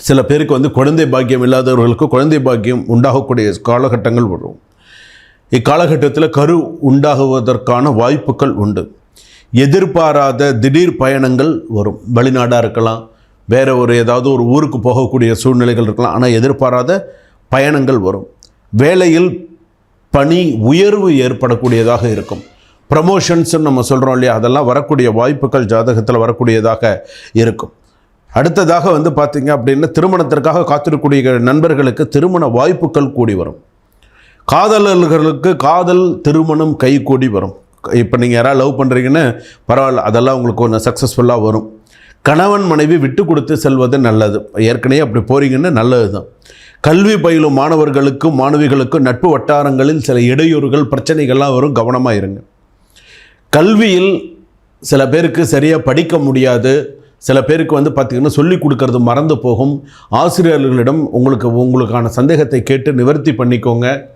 சில பேருக்கு வந்து குழந்தை பாக்கியம் இல்லாதவர்களுக்கு குழந்தை பாக்கியம் உண்டாகக்கூடிய காலகட்டங்கள் வரும். இக்காலகட்டத்தில் கரு உண்டாகுவதற்கான வாய்ப்புகள் உண்டு. எதிர்பாராத திடீர் பயணங்கள் வரும். வெளிநாடாக இருக்கலாம், வேறு ஏதாவது ஒரு ஊருக்கு போகக்கூடிய சூழ்நிலைகள் இருக்கலாம். ஆனால் எதிர்பாராத பயணங்கள் வரும். வேலையில் பணி உயர்வு ஏற்படக்கூடியதாக இருக்கும். ப்ரமோஷன்ஸ்ன்னு நம்ம சொல்கிறோம் இல்லையா, அதெல்லாம் வரக்கூடிய வாய்ப்புகள் ஜாதகத்தில் வரக்கூடியதாக இருக்கும். அடுத்ததாக வந்து பார்த்திங்க அப்படின்னா, திருமணத்திற்காக காத்திருக்கக்கூடிய நண்பர்களுக்கு திருமண வாய்ப்புகள் கூடி வரும். காதலர்களுக்கு காதல் திருமணம் கை கூடி வரும். இப்போ நீங்கள் யாராவது லவ் பண்ணுறீங்கன்னு பரவாயில்ல, அதெல்லாம் உங்களுக்கு ஒன்று சக்ஸஸ்ஃபுல்லாக வரும். கணவன் மனைவி விட்டு கொடுத்து செல்வது நல்லது. ஏற்கனவே அப்படி போகிறீங்கன்னு நல்லது தான். கல்வி பயிலும் மாணவர்களுக்கும் மாணவிகளுக்கும் நட்பு வட்டாரங்களில் சில இடையூறுகள் பிரச்சனைகள்லாம் வரும். கவனமாக இருங்க. கல்வியில் சில பேருக்கு சரியாக படிக்க முடியாது. சில பேருக்கு வந்து பார்த்திங்கன்னா சொல்லிக் கொடுக்கறது மறந்து போகும். ஆசிரியர்களிடம் உங்களுக்கான சந்தேகத்தை கேட்டு நிவர்த்தி பண்ணிக்கோங்க.